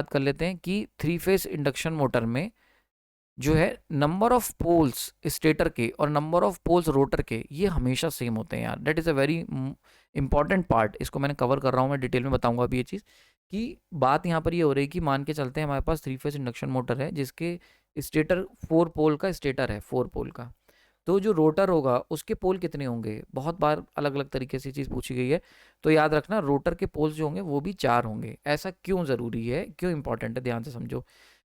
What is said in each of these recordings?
बात कर लेते हैं कि 3 फेज इंडक्शन मोटर में जो है नंबर ऑफ पोल्स स्टेटर के और नंबर ऑफ पोल्स रोटर के ये हमेशा सेम होते हैं यार। That is a very important part. इसको मैंने कवर कर रहा हूँ, मैं डिटेल में बताऊंगा अभी ये चीज़ कि बात यहाँ पर ये हो रही है कि मान के चलते हैं हमारे पास 3 फेज इंडक्शन मोटर है जिसके स्टेटर 4 पोल का स्टेटर है, 4 पोल का। तो जो रोटर होगा उसके पोल कितने होंगे, बहुत बार अलग अलग तरीके से चीज़ पूछी गई है। तो याद रखना रोटर के पोल्स जो होंगे वो भी 4 होंगे। ऐसा क्यों ज़रूरी है, क्यों इंपॉर्टेंट है, ध्यान से समझो।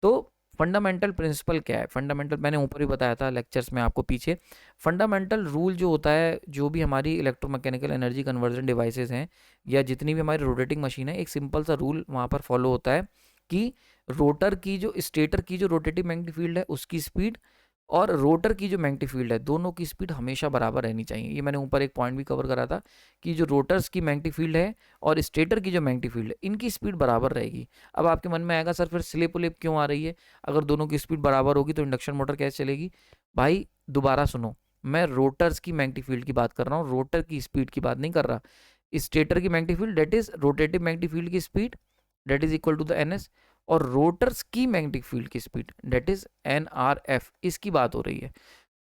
तो फंडामेंटल प्रिंसिपल क्या है, फंडामेंटल मैंने ऊपर ही बताया था लेक्चर्स में आपको पीछे। फंडामेंटल रूल जो होता है, जो भी हमारी इलेक्ट्रोमैकेनिकल एनर्जी कन्वर्जन डिवाइसेस हैं या जितनी भी हमारी रोटेटिंग मशीन है, एक सिंपल सा रूल वहाँ पर फॉलो होता है कि रोटर की जो स्टेटर की जो रोटेटिव मैग्नेटिक फील्ड है उसकी स्पीड और रोटर की जो मैग्नेटिक फील्ड है दोनों की स्पीड हमेशा बराबर रहनी चाहिए। ये मैंने ऊपर एक पॉइंट भी कवर करा था कि जो रोटर्स की मैग्नेटिक फील्ड है और स्टेटर की जो मैग्नेटिक फील्ड है इनकी स्पीड बराबर रहेगी। अब आपके मन में आएगा सर फिर स्लिप उलिप क्यों आ रही है, अगर दोनों की स्पीड बराबर होगी तो इंडक्शन मोटर कैसे चलेगी। भाई दोबारा सुनो, मैं रोटर्स की मैग्नेटिक फील्ड की बात कर रहा हूँ, रोटर की स्पीड की बात नहीं कर रहा। स्टेटर की magnetic field that is rotative magnetic field की speed that is equal to the N S, और रोटर्स की मैग्नेटिक फील्ड की speed that is N R F, इसकी बात हो रही है।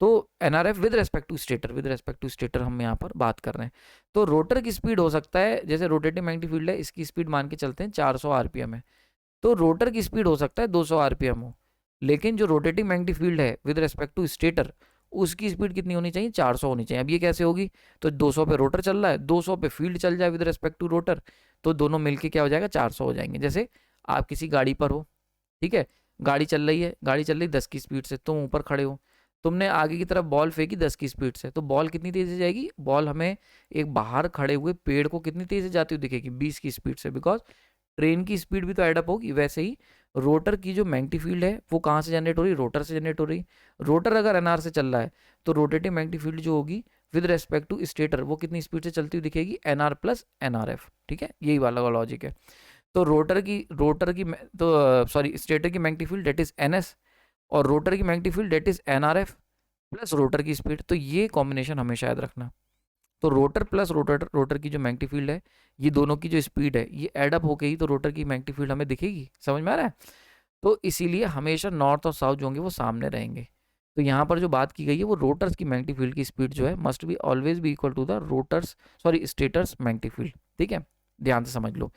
तो N R F with respect to stator, with respect to stator हम यहाँ पर बात कर रहे हैं। तो रोटर की स्पीड हो सकता है, जैसे रोटेटिव मैग्नेटिक फील्ड है इसकी स्पीड मान के चलते हैं 400 आरपीएम है, तो रोटर की स्पीड हो सकता है 200 आरपीएम हो। लेकिन जो रोटेटिंग मैग्नेटिक फील्ड है विद रेस्पेक्ट टू स्टेटर उसकी स्पीड कितनी होनी चाहिए, 400 होनी चाहिए। अब ये कैसे होगी, तो 200 पे रोटर चल रहा है, 200 पे फील्ड चल जाए विद रेस्पेक्ट टू रोटर, तो दोनों मिलके क्या हो जाएगा, 400 हो जाएंगे। जैसे आप किसी गाड़ी पर हो, ठीक है, गाड़ी चल रही है, गाड़ी चल रही 10 की स्पीड से, तुम ऊपर खड़े हो, तुमने आगे की तरफ बॉल फेंकी 10 की स्पीड से, तो बॉल कितनी तेज से जाएगी, बॉल हमें एक बाहर खड़े हुए पेड़ को कितनी तेज से जाती हुई दिखेगी, 20 की स्पीड से, बिकॉज ट्रेन की स्पीड भी तो एडअप होगी। वैसे ही रोटर की जो मैग्नेटिक फील्ड है वो कहाँ से जनरेट हो रही है, रोटर से जनरेट हो रही। रोटर अगर एनआर से चल रहा है तो रोटेटिव मैग्नेटिक फील्ड जो होगी विद रेस्पेक्ट टू स्टेटर वो कितनी स्पीड से चलती हुई दिखेगी, एनआर प्लस एनआरएफ। ठीक है, यही वाला लॉजिक है। तो रोटर की तो सॉरी स्टेटर की magnetic field that is NS और रोटर की magnetic field that is NRF plus rotor की स्पीड। तो ये कॉम्बिनेशन हमेशा याद रखना। तो रोटर प्लस रोटर, रोटर की जो मैग्नेटिक फील्ड है ये दोनों की जो स्पीड है ये एडअप हो गई तो रोटर की मैग्नेटिक फील्ड हमें दिखेगी। समझ में आ रहा है। तो इसीलिए हमेशा नॉर्थ और साउथ जो होंगे वो सामने रहेंगे। तो यहाँ पर जो बात की गई है वो रोटर्स की मैग्नेटिक फील्ड की स्पीड जो है must be always be equal to the rotors sorry stators magnetic field. ठीक है, ध्यान से समझ लो।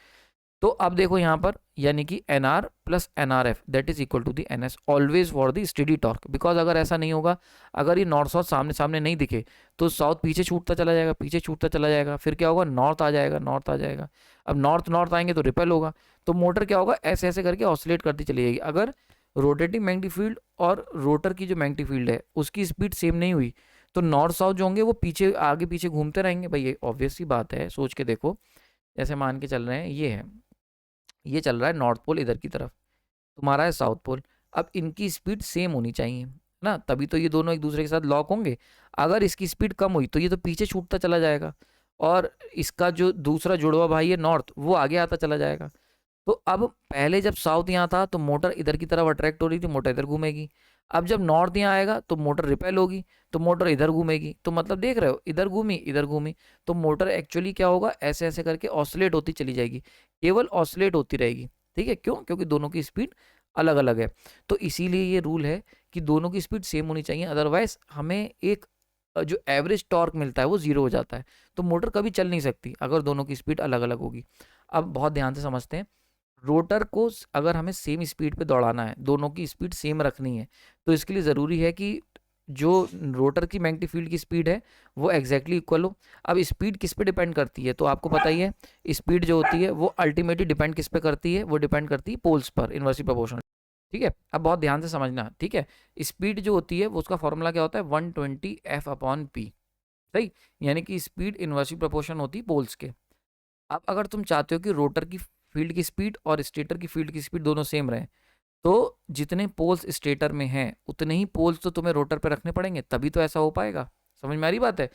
तो अब देखो यहाँ पर यानी कि N R plus N R F that is equal to the N S always for the steady torque. Because अगर ऐसा नहीं होगा, अगर ये नॉर्थ साउथ सामने सामने नहीं दिखे तो साउथ पीछे छूटता चला जाएगा, पीछे छूटता चला जाएगा, फिर क्या होगा, नॉर्थ आ जाएगा, नॉर्थ आ जाएगा। अब नॉर्थ नॉर्थ आएंगे तो रिपेल होगा, तो मोटर क्या होगा, ऐसे ऐसे करके ऑसिलेट करती चली जाएगी। अगर रोटेटिंग मैग्नेटिक फील्ड और रोटर की जो मैग्नेटिक फील्ड है उसकी स्पीड सेम नहीं हुई तो नॉर्थ साउथ जो होंगे वो पीछे आगे पीछे घूमते रहेंगे। भाई ये ऑब्वियस सी बात है, सोच के देखो। जैसे मान के चल रहे हैं ये है, ये चल रहा है नॉर्थ पोल इधर की तरफ, तुम्हारा है साउथ पोल। अब इनकी स्पीड सेम होनी चाहिए ना, तभी तो ये दोनों एक दूसरे के साथ लॉक होंगे। अगर इसकी स्पीड कम हुई तो ये तो पीछे छूटता चला जाएगा और इसका जो दूसरा जुड़वा भाई है नॉर्थ वो आगे आता चला जाएगा। तो अब पहले जब साउथ यहाँ था तो मोटर इधर की तरफ अट्रैक्ट हो रही थी, मोटर इधर घूमेगी। अब जब नॉर्थ यहाँ आएगा तो मोटर रिपेल होगी, तो मोटर इधर घूमेगी। तो मतलब देख रहे हो, इधर घूमी इधर घूमी, तो मोटर एक्चुअली क्या होगा, ऐसे ऐसे करके ऑसिलेट होती चली जाएगी, केवल ऑसिलेट होती रहेगी। ठीक है, क्यों, क्योंकि दोनों की स्पीड अलग अलग है। तो इसीलिए ये रूल है कि दोनों की स्पीड सेम होनी चाहिए, अदरवाइज हमें एक जो एवरेज टॉर्क मिलता है वो जीरो हो जाता है। तो मोटर कभी चल नहीं सकती अगर दोनों की स्पीड अलग अलग होगी। अब बहुत ध्यान से समझते हैं, रोटर को अगर हमें सेम स्पीड पे दौड़ाना है, दोनों की स्पीड सेम रखनी है, तो इसके लिए ज़रूरी है कि जो रोटर की मैग्नेटिक फील्ड की स्पीड है वो एग्जैक्टली इक्वल हो। अब स्पीड किस पे डिपेंड करती है, तो आपको पता ही है स्पीड जो होती है वो अल्टीमेटली डिपेंड किस पे करती है, वो डिपेंड करती है पोल्स पर, इनवर्सली प्रोपोर्शनल। ठीक है, अब बहुत ध्यान से समझना। ठीक है, स्पीड जो होती है वो उसका फॉर्मूला क्या होता है, 120 F/P। सही, यानी कि स्पीड इनवर्सली प्रोपोर्शन होती है पोल्स के। अब अगर तुम चाहते हो कि रोटर की फील्ड की स्पीड और स्टेटर की फील्ड की स्पीड दोनों सेम रहे, तो जितने पोल्स स्टेटर में हैं उतने ही पोल्स तो तुम्हें रोटर पे रखने पड़ेंगे, तभी तो ऐसा हो पाएगा। समझ में आ रही बात है।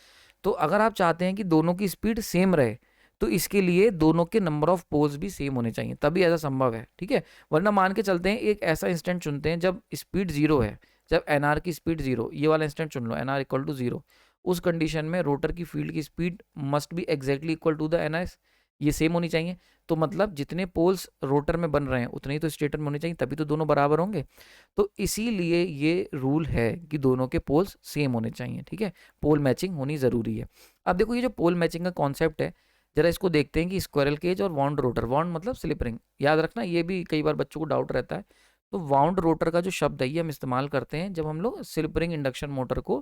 तो अगर आप चाहते हैं कि दोनों की स्पीड सेम रहे तो इसके लिए दोनों के नंबर ऑफ पोल्स भी सेम होने चाहिए, तभी ऐसा संभव है। ठीक है, वरना मान के चलते हैं एक ऐसा इंस्टेंट चुनते हैं जब स्पीड जीरो है, जब एनआर की स्पीड जीरो, ये वाला इंस्टेंट चुन लो, एनआर इक्वल टू जीरो। उस कंडीशन में रोटर की फील्ड की speed must be exactly equal to the NS, ये सेम होनी चाहिए। तो मतलब जितने पोल्स रोटर में बन रहे हैं उतने ही तो स्टेटर में होने चाहिए, तभी तो दोनों बराबर होंगे। तो इसीलिए ये रूल है कि दोनों के पोल्स सेम होने चाहिए, ठीक है, पोल मैचिंग होनी ज़रूरी है। अब देखो ये जो पोल मैचिंग का कॉन्सेप्ट है, जरा इसको देखते हैं कि स्क्वायरल केज और वाउंड रोटर, वाउंड मतलब स्लिप रिंग, याद रखना ये भी कई बार बच्चों को डाउट रहता है। तो वाउंड रोटर का जो शब्द है ये हम इस्तेमाल करते हैं जब हम लोग स्लिप रिंग इंडक्शन मोटर को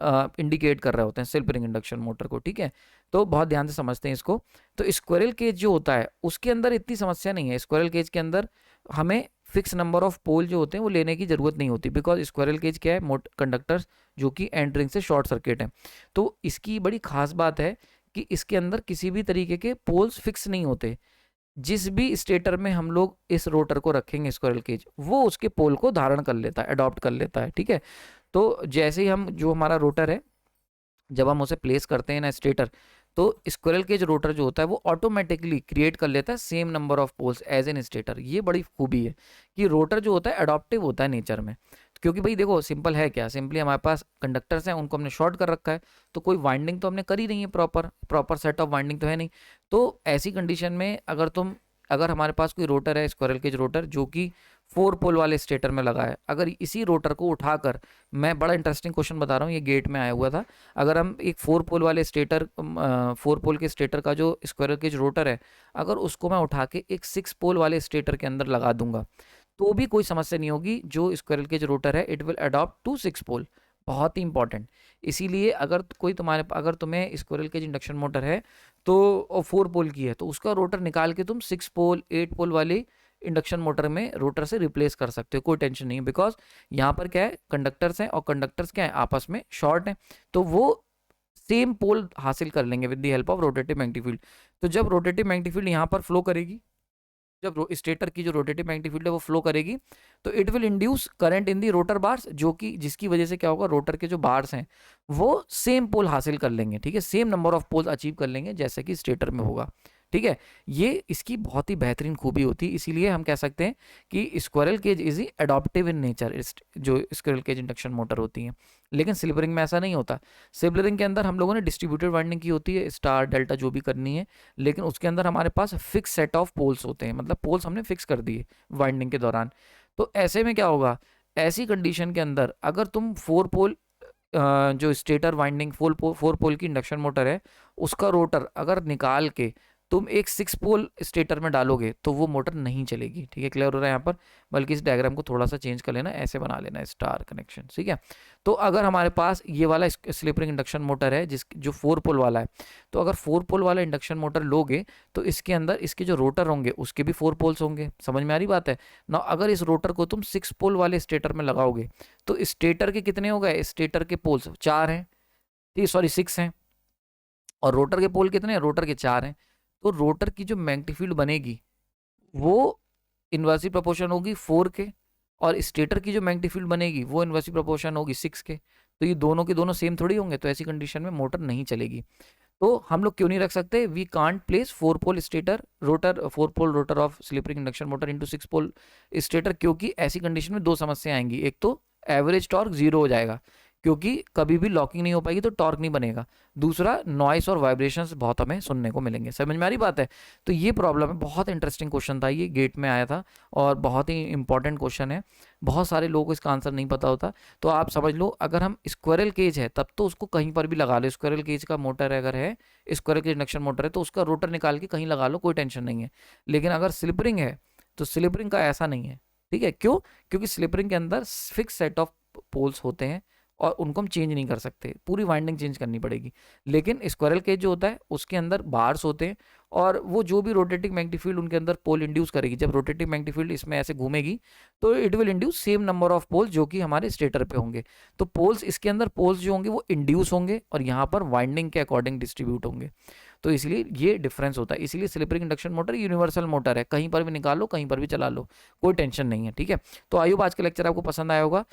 इंडिकेट कर रहे होते हैं, स्लिप रिंग इंडक्शन मोटर को, ठीक है। तो बहुत ध्यान से समझते हैं इसको। तो स्क्वायरल केज जो होता है उसके अंदर इतनी समस्या नहीं है। स्क्वायरल केज के अंदर हमें फिक्स नंबर ऑफ पोल जो होते हैं वो लेने की जरूरत नहीं होती, बिकॉज स्क्वायरल केज क्या है, कंडक्टर्स जो कि एंड रिंग से शॉर्ट सर्किट है। तो इसकी बड़ी खास बात है कि इसके अंदर किसी भी तरीके के पोल्स फिक्स नहीं होते। जिस भी स्टेटर में हम लोग इस रोटर को रखेंगे स्क्वायरल केज, वो उसके पोल को धारण कर लेता है, अडॉप्ट कर लेता है, ठीक है। तो जैसे ही हम जो हमारा रोटर है जब हम उसे प्लेस करते हैं ना स्टेटर, तो स्क्वायरल केज रोटर जो होता है वो ऑटोमेटिकली क्रिएट कर लेता है same number of poles as in stator. ये बड़ी खूबी है कि रोटर जो होता है अडॉप्टिव होता है नेचर में। क्योंकि भाई देखो सिंपल है क्या, सिंपली हमारे पास कंडक्टर्स हैं, उनको हमने शॉर्ट कर रखा है, तो कोई वाइंडिंग तो हमने करी नहीं है, प्रॉपर सेट ऑफ वाइंडिंग तो है नहीं। तो ऐसी कंडीशन में अगर हमारे पास कोई रोटर है स्क्वायरल केज रोटर जो कि 4 पोल वाले स्टेटर में लगा है, अगर इसी रोटर को उठाकर, मैं बड़ा इंटरेस्टिंग क्वेश्चन बता रहा हूँ, ये गेट में आया हुआ था, अगर हम एक 4 पोल वाले स्टेटर 4 पोल के स्टेटर का जो स्क्वायरल केज रोटर है, अगर उसको मैं उठा के एक 6 पोल वाले स्टेटर के अंदर लगा दूंगा तो भी कोई समस्या नहीं होगी। जो स्क्वायरल केज रोटर है इट विल अडॉप्ट टू 6 पोल। बहुत ही इंपॉर्टेंट। इसीलिए अगर तुम्हें स्क्वायरल केज इंडक्शन मोटर है तो 4 पोल की है, तो उसका रोटर निकाल के तुम 6 पोल 8 पोल वाली इंडक्शन मोटर में रोटर से रिप्लेस कर सकते हो, कोई टेंशन नहीं है। बिकॉज यहाँ पर क्या है, कंडक्टर्स हैं और कंडक्टर्स क्या है, आपस में शॉर्ट हैं, तो वो सेम पोल हासिल कर लेंगे with the help of rotative magnetic field. तो जब रोटेटिव मैग्नेटिक फील्ड यहाँ पर फ्लो करेगी, जब स्टेटर की जो रोटेटिव मैग्नेटिक फील्ड है वो फ्लो करेगी, तो it will induce current in the rotor bars, जो कि जिसकी वजह से क्या होगा, रोटर के जो बार्स हैं वो सेम पोल हासिल कर लेंगे, ठीक है, same number of pole achieve कर लेंगे जैसे कि स्टेटर में होगा, ठीक है। ये इसकी बहुत ही बेहतरीन खूबी होती है। इसीलिए हम कह सकते हैं कि squirrel cage is adaptive in nature, जो स्क्वायरल केज इंडक्शन मोटर होती हैं। लेकिन स्लिप रिंग में ऐसा नहीं होता। स्लिप रिंग के अंदर हम लोगों ने डिस्ट्रीब्यूटेड वाइंडिंग की होती है, स्टार डेल्टा जो भी करनी है, लेकिन उसके अंदर हमारे पास फिक्स सेट ऑफ पोल्स होते हैं, मतलब पोल्स हमने फिक्स कर दिए वाइंडिंग के दौरान। तो ऐसे में क्या होगा, ऐसी कंडीशन के अंदर अगर तुम 4 पोल जो स्टेटर वाइंडिंग 4 पोल की इंडक्शन मोटर है उसका रोटर अगर निकाल के तुम एक 6 पोल स्टेटर में डालोगे तो वो मोटर नहीं चलेगी, ठीक है। क्लियर हो रहा है यहाँ पर? बल्कि इस डायग्राम को थोड़ा सा चेंज कर लेना, ऐसे बना लेना स्टार कनेक्शन, ठीक है। तो अगर हमारे पास ये वाला स्लिप रिंग इंडक्शन मोटर है जो 4 पोल वाला है, तो अगर 4 पोल वाला इंडक्शन मोटर लोगे तो इसके अंदर इसके जो रोटर होंगे उसके भी 4 पोल्स होंगे। समझ में आ रही बात है ना? अगर इस रोटर को तुम 6 पोल वाले स्टेटर में लगाओगे तो स्टेटर के कितने हो गए, स्टेटर के पोल्स 4 हैं, ठीक, सॉरी 6 हैं, और रोटर के पोल कितने हैं, रोटर के 4 हैं। तो रोटर की जो मैग्नेटिक फील्ड बनेगी वो इनवर्सली प्रोपोर्शन होगी 4 के, और स्टेटर की जो मैग्नेटिक फील्ड बनेगी वो इनवर्सली प्रोपोर्शन होगी 6 के। तो ये दोनों के दोनों सेम थोड़ी होंगे, तो ऐसी कंडीशन में मोटर नहीं चलेगी। तो हम लोग क्यों नहीं रख सकते, we can't place 4 pole stator rotor 4 pole rotor of slip ring induction motor into 6 pole stator, क्योंकि ऐसी कंडीशन में 2 समस्या आएंगी। एक तो एवरेज टॉर्क 0 हो जाएगा, क्योंकि कभी भी लॉकिंग नहीं हो पाएगी तो टॉर्क नहीं बनेगा। दूसरा, नॉइस और वाइब्रेशंस बहुत हमें सुनने को मिलेंगे। समझ में आ रही बात है? तो ये प्रॉब्लम है। बहुत इंटरेस्टिंग क्वेश्चन था, ये गेट में आया था और बहुत ही इंपॉर्टेंट क्वेश्चन है। बहुत सारे लोगों को इसका आंसर नहीं पता होता। तो आप समझ लो, अगर हम स्क्वायरल केज है तब तो उसको कहीं पर भी लगा लो। स्क्वायरल केज का मोटर अगर है, स्क्वायरल केज इंडक्शन मोटर है, तो उसका रोटर निकाल के कहीं लगा लो, कोई टेंशन नहीं है। लेकिन अगर स्लिप रिंग है तो स्लिप रिंग का ऐसा नहीं है, ठीक है। क्यों? क्योंकि स्लिप रिंग के अंदर फिक्स सेट ऑफ पोल्स होते हैं और उनको हम चेंज नहीं कर सकते, पूरी वाइंडिंग चेंज करनी पड़ेगी। लेकिन स्क्वायरल केज जो होता है उसके अंदर बार्स होते हैं, और वो जो भी रोटेटिंग मैग्नेटिक फील्ड उनके अंदर पोल इंड्यूस करेगी, जब रोटेटिंग मैग्नेटिक फील्ड इसमें ऐसे घूमेगी तो it will induce same number of poles जो कि हमारे स्टेटर पे होंगे। तो पोल्स इसके अंदर पोल्स जो होंगे वो इंड्यूस होंगे और यहाँ पर वाइंडिंग के अकॉर्डिंग डिस्ट्रीब्यूट होंगे। तो इसलिए ये डिफरेंस होता है। इसलिए slip ring induction motor universal motor है, कहीं पर भी निकाल लो, कहीं पर भी चला लो, कोई टेंशन नहीं है, ठीक है। तो आई होप आज का लेक्चर आपको पसंद आया होगा।